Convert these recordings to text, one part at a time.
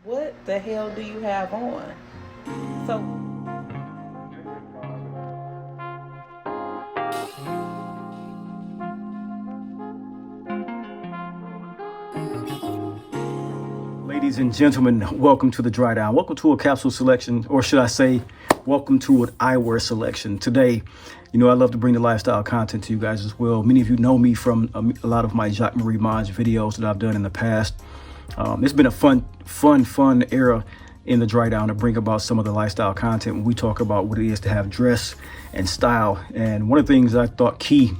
what the hell do you have on? So ladies and gentlemen, welcome to the Dry Down. Welcome to a capsule selection, or should I say, welcome to an eyewear selection. Today, you know, I love to bring the lifestyle content to you guys as well. Many of you know me from a lot of my Jacques Marie Mange videos that I've done in the past. It's been a fun era in the Dry Down to bring about some of the lifestyle content when we talk about what it is to have dress and style. And one of the things I thought key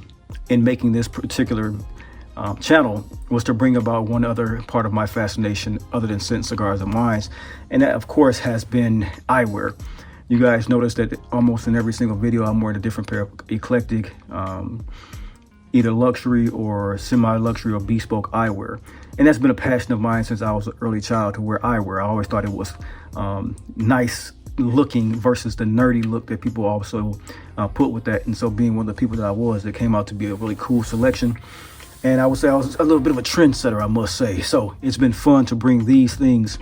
in making this particular channel was to bring about one other part of my fascination other than scent, cigars, and wines, and that of course has been eyewear. You guys notice that almost in every single video I'm wearing a different pair of eclectic, either luxury or semi-luxury or bespoke eyewear, and that's been a passion of mine since I was an early child to wear eyewear. I always thought it was nice looking versus the nerdy look that people also put with that, and so being one of the people that I was, it came out to be a really cool selection. And I would say I was a little bit of a trendsetter, I must say. So it's been fun to bring these things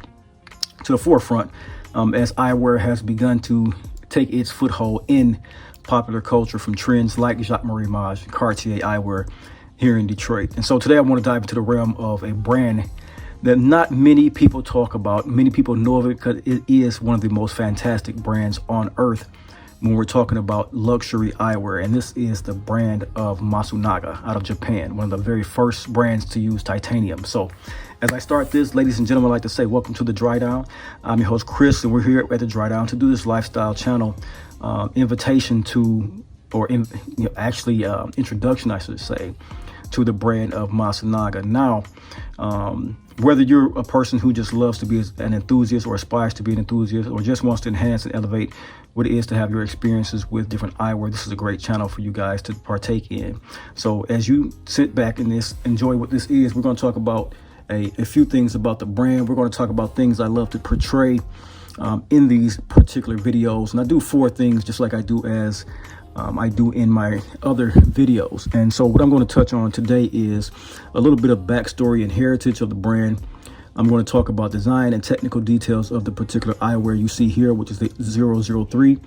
to the forefront as eyewear has begun to take its foothold in popular culture from trends like Jacques Marie Mange and Cartier eyewear here in Detroit. And so today I want to dive into the realm of a brand that not many people talk about. Many people know of it because it is one of the most fantastic brands on earth when we're talking about luxury eyewear, and this is the brand of Masunaga out of Japan, one of the very first brands to use titanium. So as I start this, ladies and gentlemen, I'd like to say welcome to the Dry Down. I'm your host Chris, and we're here at the Dry Down to do this lifestyle channel invitation to, or introduction, I should say, to the brand of Masunaga. Now, whether you're a person who just loves to be an enthusiast or aspires to be an enthusiast or just wants to enhance and elevate what it is to have your experiences with different eyewear, this is a great channel for you guys to partake in. So as you sit back and enjoy what this is, we're going to talk about a few things about the brand. We're going to talk about things I love to portray in these particular videos. And I do 4 things just like I do in my other videos. And so what I'm going to touch on today is a little bit of backstory and heritage of the brand. I'm going to talk about design and technical details of the particular eyewear you see here, which is the 003.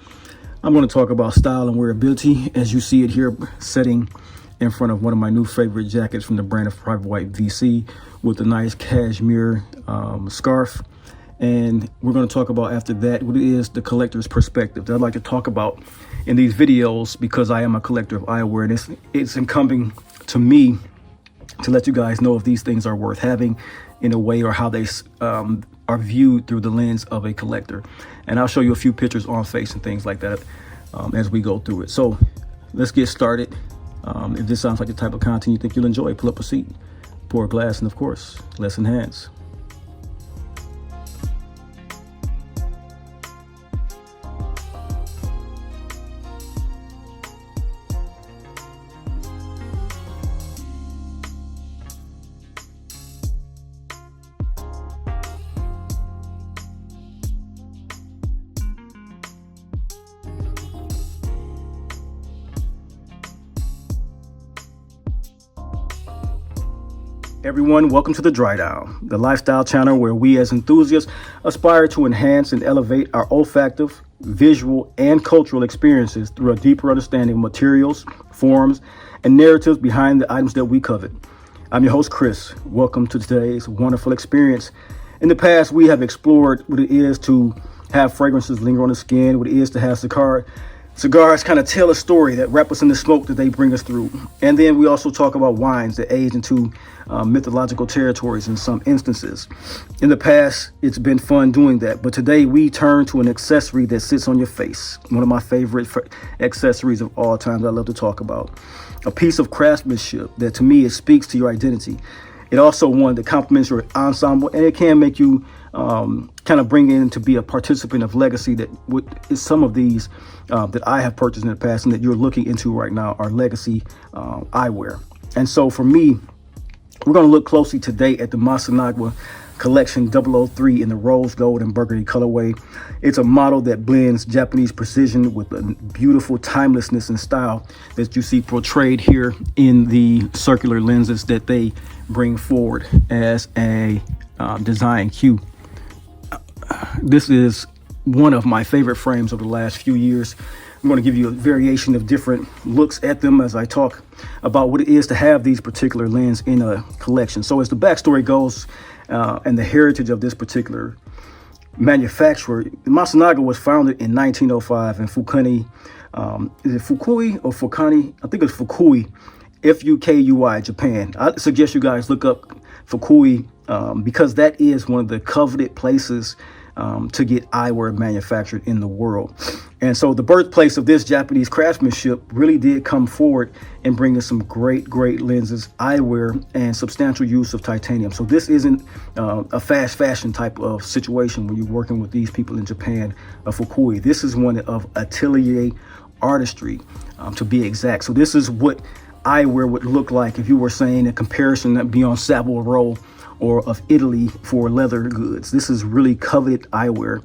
I'm going to talk about style and wearability as you see it here setting in front of one of my new favorite jackets from the brand of Private White VC with a nice cashmere scarf. And we're going to talk about after that what it is the collector's perspective that I'd like to talk about in these videos, because I am a collector of eyewear, and it's incumbent to me to let you guys know if these things are worth having in a way, or how they are viewed through the lens of a collector. And I'll show you a few pictures on face and things like that as we go through it. So let's get started. If this sounds like the type of content you think you'll enjoy, pull up a seat, pour a glass, and of course, let's enhance. Everyone, welcome to the Dry Down, the lifestyle channel where we as enthusiasts aspire to enhance and elevate our olfactive, visual, and cultural experiences through a deeper understanding of materials, forms, and narratives behind the items that we covet. I'm your host, Chris. Welcome to today's wonderful experience. In the past, we have explored what it is to have fragrances linger on the skin, what it is to have cigars kind of tell a story that wrap us in the smoke that they bring us through. And then we also talk about wines that age into mythological territories in some instances. In the past, it's been fun doing that, but today we turn to an accessory that sits on your face. One of my favorite accessories of all time that I love to talk about. A piece of craftsmanship that to me, it speaks to your identity. It also one that complements your ensemble, and it can make you kind of bring in to be a participant of legacy that is some of these that I have purchased in the past and that you're looking into right now are legacy eyewear. And so for me, we're going to look closely today at the Masunaga Collection 003 in the Rose Gold and Burgundy colorway. It's a model that blends Japanese precision with a beautiful timelessness and style that you see portrayed here in the circular lenses that they bring forward as a design cue. this is one of my favorite frames over the last few years. I'm going to give you a variation of different looks at them as I talk about what it is to have these particular lenses in a collection. So as the backstory goes, and the heritage of this particular manufacturer, Masunaga was founded in 1905 in Fukui, is it Fukui or Fukani? I think it's Fukui, Fukui, Japan. I suggest you guys look up Fukui because that is one of the coveted places to get eyewear manufactured in the world. And so the birthplace of this Japanese craftsmanship really did come forward and bring us some great lenses, eyewear, and substantial use of titanium. So this isn't a fast fashion type of situation when you're working with these people in Japan, Fukui. This is one of atelier artistry, to be exact. So this is what eyewear would look like if you were saying a comparison that be on Savile Row or of Italy for leather goods. This is really coveted eyewear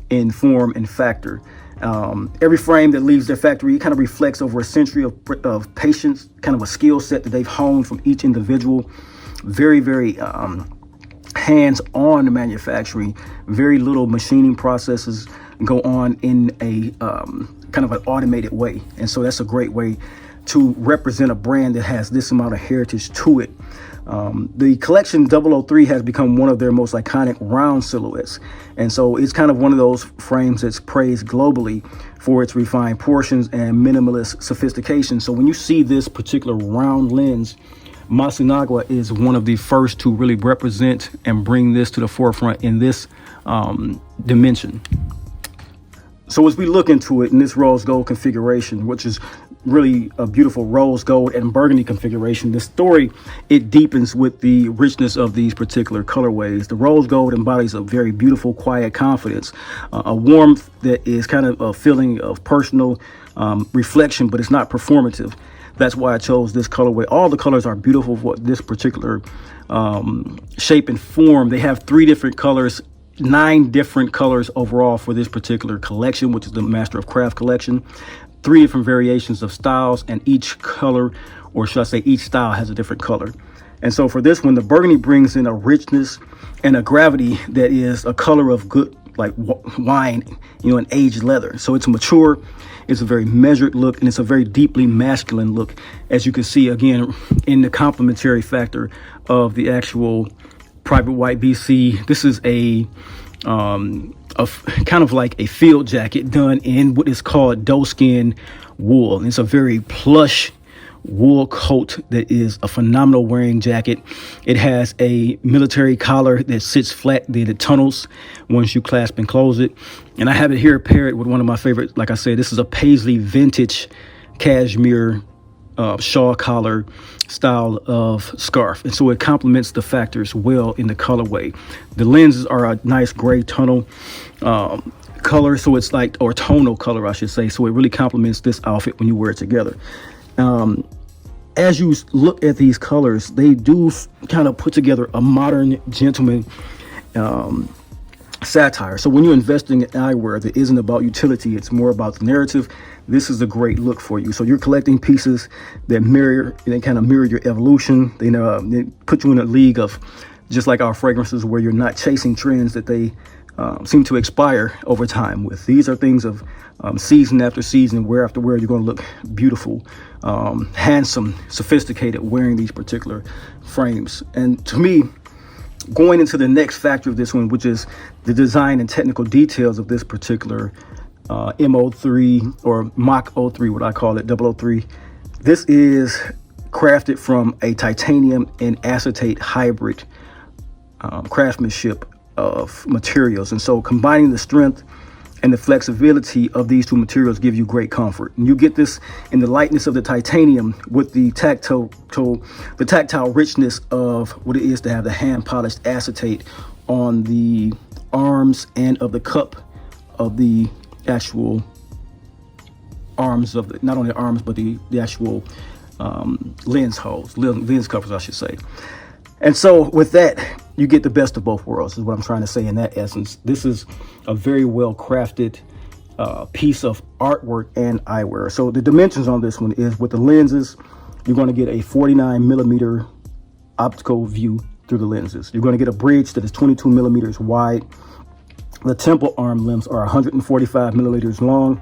in form and factor. Every frame that leaves their factory kind of reflects over a century of patience, kind of a skill set that they've honed from each individual. Very hands-on manufacturing. Very little machining processes go on in a kind of an automated way. And so that's a great way to represent a brand that has this amount of heritage to it. The collection 003 has become one of their most iconic round silhouettes. And so it's kind of one of those frames that's praised globally for its refined portions and minimalist sophistication. So when you see this particular round lens, Masunaga is one of the first to really represent and bring this to the forefront in this dimension. So as we look into it in this rose gold configuration, which is really a beautiful rose gold and burgundy configuration, the story, it deepens with the richness of these particular colorways. The rose gold embodies a very beautiful, quiet confidence, a warmth that is kind of a feeling of personal reflection, but it's not performative. That's why I chose this colorway. All the colors are beautiful for this particular shape and form. They have 3 different colors, 9 different colors overall for this particular collection, which is the Master of Craft collection. 3 different variations of styles, and each color, or should I say each style, has a different color. And so for this one, the burgundy brings in a richness and a gravity that is a color of good, like wine, and aged leather. So it's mature, it's a very measured look, and it's a very deeply masculine look, as you can see again in the complementary factor of the actual Private White BC. This is a kind of like a field jacket done in what is called doeskin wool. And it's a very plush wool coat that is a phenomenal wearing jacket. It has a military collar that sits flat, then it tunnels once you clasp and close it. And I have it here paired with one of my favorite, like I said, this is a paisley vintage cashmere shawl collar style of scarf, and so it complements the factors well in the colorway. The lenses are a nice gray tunnel color, so it's like, or tonal color I should say, so it really complements this outfit when you wear it together. As you look at these colors, they do kind of put together a modern gentleman satire. So when you're investing in eyewear that isn't about utility, it's more about the narrative, this is a great look for you. So you're collecting pieces that kind of mirror your evolution. They put you in a league of, just like our fragrances, where you're not chasing trends that they seem to expire over time with. These are things of season after season, wear after wear, you're going to look beautiful, handsome, sophisticated wearing these particular frames. And to me, going into the next factor of this one, which is the design and technical details of this particular MO3 or MOC 03, what I call it, 003. This is crafted from a titanium and acetate hybrid craftsmanship of materials. And so combining the strength and the flexibility of these 2 materials give you great comfort. And you get this in the lightness of the titanium with the tactile richness of what it is to have the hand polished acetate on the arms and of the cup of the actual arms of the, not only the arms, but the actual lens holes, lens covers, I should say. And so with that, you get the best of both worlds, is what I'm trying to say in that essence. This is a very well crafted piece of artwork and eyewear. So the dimensions on this one is, with the lenses, you're going to get a 49mm optical view through the lenses. You're going to get a bridge that is 22mm wide. The temple arm limbs are 145 milliliters long.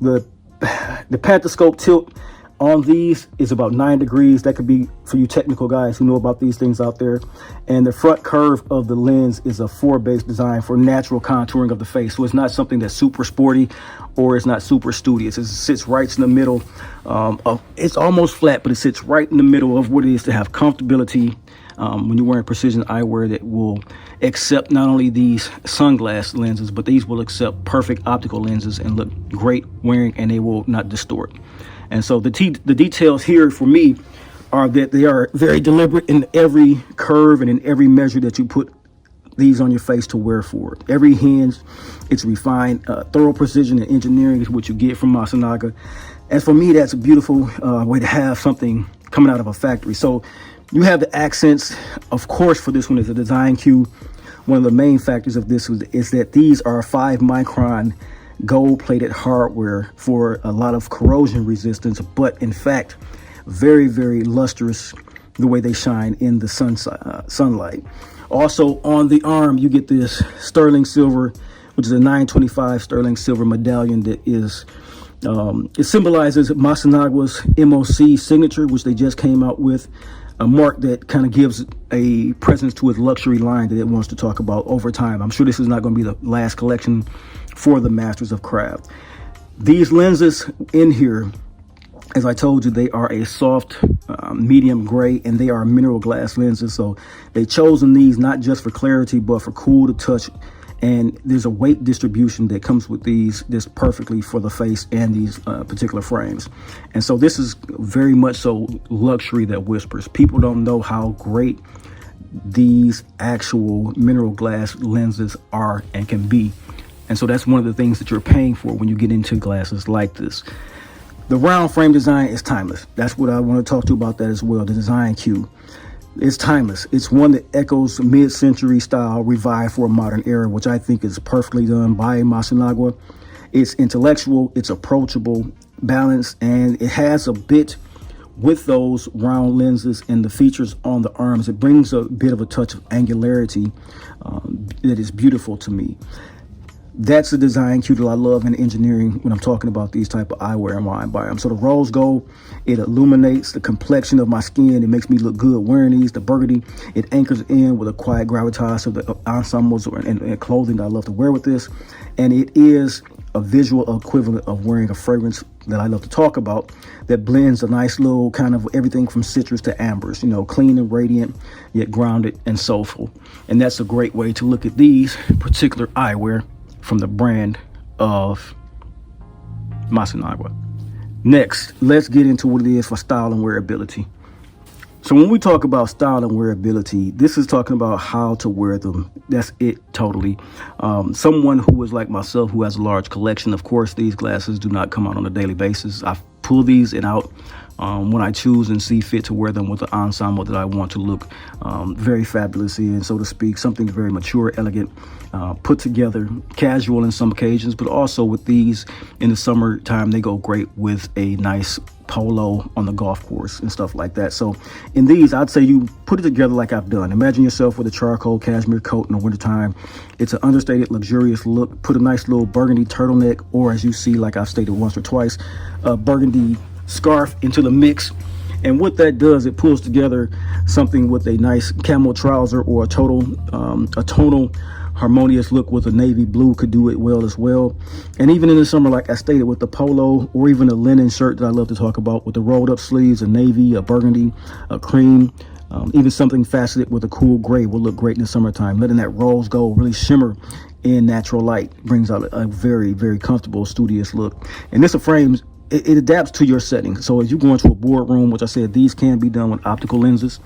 The pantoscope tilt on these is about 9 degrees. That could be for you technical guys who know about these things out there. And the front curve of the lens is a 4-base design for natural contouring of the face. So it's not something that's super sporty or it's not super studious. It sits right in the middle. It's almost flat, but it sits right in the middle of what it is to have comfortability when you're wearing precision eyewear that will accept not only these sunglass lenses, but these will accept perfect optical lenses and look great wearing, and they will not distort. And so the details here for me are that they are very deliberate in every curve and in every measure that you put these on your face to wear forward. Every hinge, it's refined. Thorough precision and engineering is what you get from Masunaga. And for me, that's a beautiful way to have something coming out of a factory. So you have the accents. Of course, for this one is a design cue. One of the main factors of this is that these are 5-micron gold-plated hardware for a lot of corrosion resistance, but in fact, very, very lustrous the way they shine in the sunlight. Also on the arm, you get this sterling silver, which is a 925 sterling silver medallion that is, it symbolizes Masunaga's MOC signature, which they just came out with, a mark that kind of gives a presence to its luxury line that it wants to talk about over time. I'm sure this is not going to be the last collection for the masters of craft. These lenses in here, as I told you, they are a soft medium gray, and they are mineral glass lenses. So they chosen these not just for clarity, but for cool to touch. And there's a weight distribution that comes with these this perfectly for the face and these particular frames. And so this is very much so luxury that whispers. People don't know how great these actual mineral glass lenses are and can be. And so that's one of the things that you're paying for when you get into glasses like this. The round frame design is timeless. That's what I want to talk to you about that as well. The design cue. It's timeless. It's one that echoes mid-century style revived for a modern era, which I think is perfectly done by Masunaga. It's intellectual, it's approachable, balanced, and it has a bit with those round lenses and the features on the arms. It brings a bit of a touch of angularity that is beautiful to me. That's the design cue that I love in engineering when I'm talking about these type of eyewear and why I buy them. So the rose gold, it illuminates the complexion of my skin. It makes me look good wearing these. The burgundy, it anchors in with a quiet gravitas of the ensembles and clothing that I love to wear with this. And it is a visual equivalent of wearing a fragrance that I love to talk about that blends a nice little kind of everything from citrus to ambers, you know, clean and radiant, yet grounded and soulful. And that's a great way to look at these particular eyewear from the brand of Masunaga. Next, let's get into what it is for style and wearability. So when we talk about style and wearability, this is talking about how to wear them. That's it totally. Someone who is like myself, who has a large collection, of course, these glasses do not come out on a daily basis. I pull these out when I choose and see fit to wear them with the ensemble that I want to look very fabulous in, so to speak, something very mature, elegant, put together, casual in some occasions, but also with these in the summertime, they go great with a nice polo on the golf course and stuff like that. So in these, I'd say you put it together like I've done. Imagine yourself with a charcoal cashmere coat in the wintertime. It's an understated, luxurious look. Put a nice little burgundy turtleneck, or as you see, like I've stated once or twice, a burgundy scarf into the mix. And what that does, it pulls together something with a nice camel trouser or a tonal harmonious look with a navy blue could do it well as well. And even in the summer, like I stated, with the polo or even a linen shirt that I love to talk about with the rolled up sleeves, a navy, a burgundy, a cream, even something faceted with a cool gray will look great in the summertime. Letting that rose gold really shimmer in natural light brings out a very, very comfortable, studious look. And this frame, it adapts to your setting. So as you go into a boardroom, which I said, these can be done with optical lenses,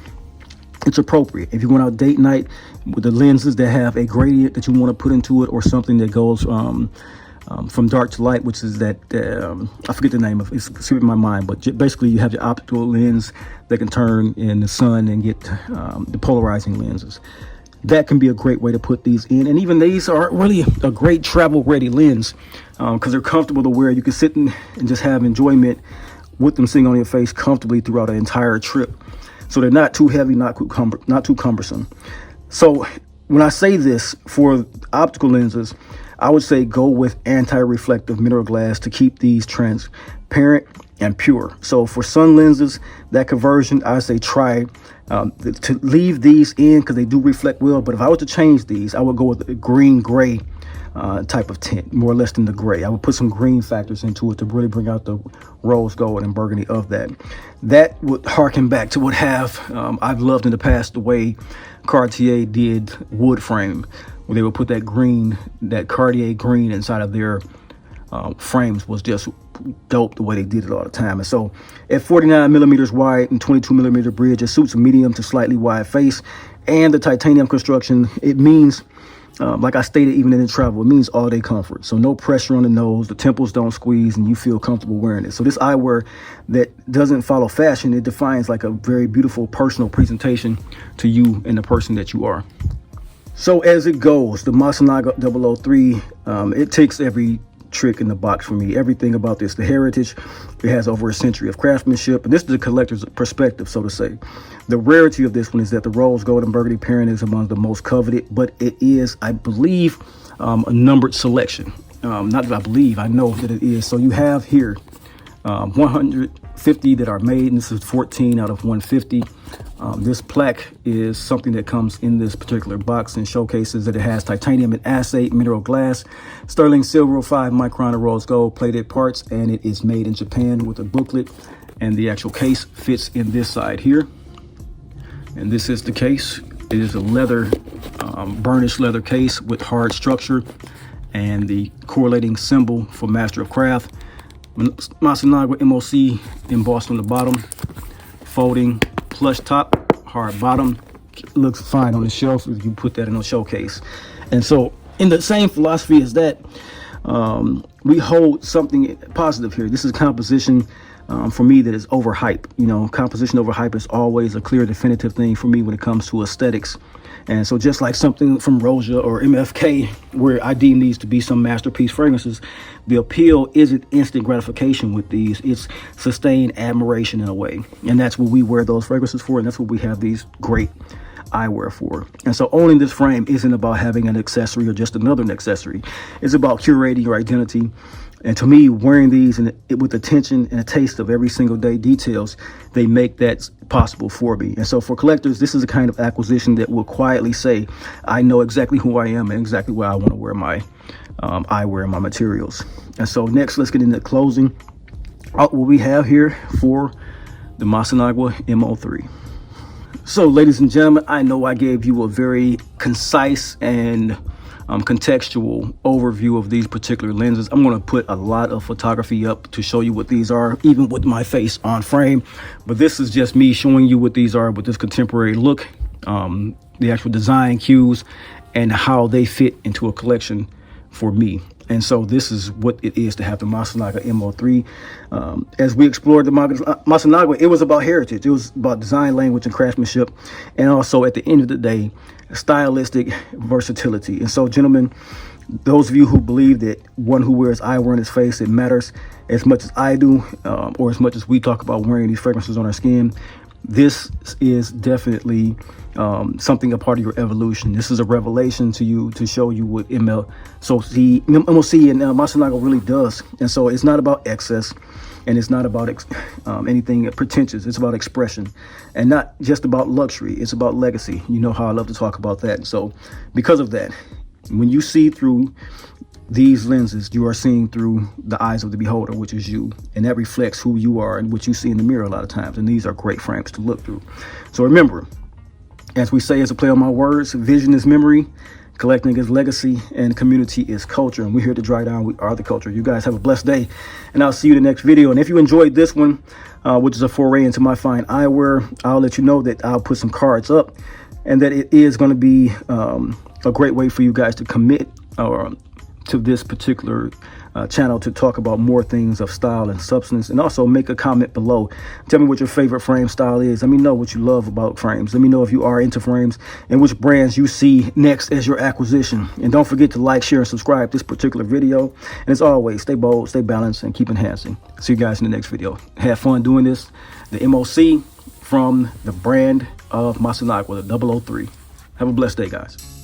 it's appropriate. If you're going out date night with the lenses that have a gradient that you want to put into it, or something that goes from dark to light, which is that, I forget the name of it, it's slipping my mind, but basically you have your optical lens that can turn in the sun and get the polarizing lenses. That can be a great way to put these in. And even these are really a great travel ready lens because they're comfortable to wear. You can sit and just have enjoyment with them sitting on your face comfortably throughout an entire trip. So they're not too heavy, not too cumbersome. So when I say this, for optical lenses, I would say go with anti-reflective mineral glass to keep these transparent and pure. So for sun lenses, that conversion, I say try to leave these in because they do reflect well. But if I was to change these, I would go with a green gray type of tint, more or less than the gray. I would put some green factors into it to really bring out the rose gold and burgundy of that. That would harken back to what I've loved in the past, the way Cartier did wood frame, where they would put that green, that Cartier green inside of their frames. Was just dope the way they did it all the time. And so at 49 millimeters wide and 22 millimeter bridge, it suits a medium to slightly wide face. And the titanium construction, it means like I stated, even in the travel, it means all day comfort. So no pressure on the nose, the temples don't squeeze, and you feel comfortable wearing it. So this eyewear that doesn't follow fashion, it defines like a very beautiful personal presentation to you and the person that you are. So as it goes, the Masunaga 003, it takes every trick in the box for me. Everything about this, the heritage, it has over a century of craftsmanship, and this is the collector's perspective, so to say. The rarity of this one is that the Rose Gold and Burgundy pairing is among the most coveted, but it is, I believe, a numbered selection. Not that I believe, I know that it is. So you have here 150 that are made, and this is 14 out of 150. This plaque is something that comes in this particular box and showcases that it has titanium and acetate mineral glass, sterling silver 5 micron of rose gold plated parts, and it is made in Japan with a booklet, and the actual case fits in this side here. And this is the case. It is a leather, burnished leather case with hard structure and the correlating symbol for Master of Craft. Masunaga MOC embossed on the bottom, folding plush top, hard bottom. Looks fine on the shelf if you put that in a showcase. And so in the same philosophy as that, we hold something positive here. This is composition for me that is overhype. You know, composition overhype is always a clear definitive thing for me when it comes to aesthetics. And so just like something from Roja or MFK, where I deem these to be some masterpiece fragrances, the appeal isn't instant gratification with these. It's sustained admiration in a way. And that's what we wear those fragrances for. And that's what we have these great eyewear for. And so owning this frame isn't about having an accessory or just another accessory. It's about curating your identity. And to me, wearing these and with attention and a taste of every single day details, they make that possible for me. And so for collectors, this is a kind of acquisition that will quietly say, I know exactly who I am and exactly why I want to wear my eyewear and my materials. And so next, let's get into closing. What we have here for the Masunaga MO3. So ladies and gentlemen, I know I gave you a very concise and contextual overview of these particular lenses. I'm going to put a lot of photography up to show you what these are, even with my face on frame. But this is just me showing you what these are with this contemporary look, the actual design cues, and how they fit into a collection for me. And so this is what it is to have the Masunaga MO3. As we explored the Masunaga, it was about heritage. It was about design, language, and craftsmanship. And also, at the end of the day, stylistic versatility. And so, gentlemen, those of you who believe that one who wears eyewear on his face, it matters as much as I do, or as much as we talk about wearing these fragrances on our skin, this is definitely something a part of your evolution. This is a revelation to you to show you what MOC and Masunaga really does. And so it's not about excess, and it's not about anything pretentious. It's about expression, and not just about luxury. It's about legacy. You know how I love to talk about that. So because of that, when you see through these lenses, you are seeing through the eyes of the beholder, which is you, and that reflects who you are and what you see in the mirror a lot of times. And these are great frames to look through. So remember, as we say, as a play on my words, vision is memory, collecting is legacy, and community is culture. And we're here to Dry Down. We are the culture. You guys have a blessed day, and I'll see you in the next video. And if you enjoyed this one, which is a foray into my fine eyewear, I'll let you know that I'll put some cards up, and that it is going to be a great way for you guys to commit to this particular channel to talk about more things of style and substance, and also make a comment below. Tell me what your favorite frame style is. Let me know what you love about frames. Let me know if you are into frames and which brands you see next as your acquisition. And don't forget to like, share, and subscribe this particular video. And as always, stay bold, stay balanced, and keep enhancing. See you guys in the next video. Have fun doing this. The MOC from the brand of Masunaga, the 003. Have a blessed day, guys.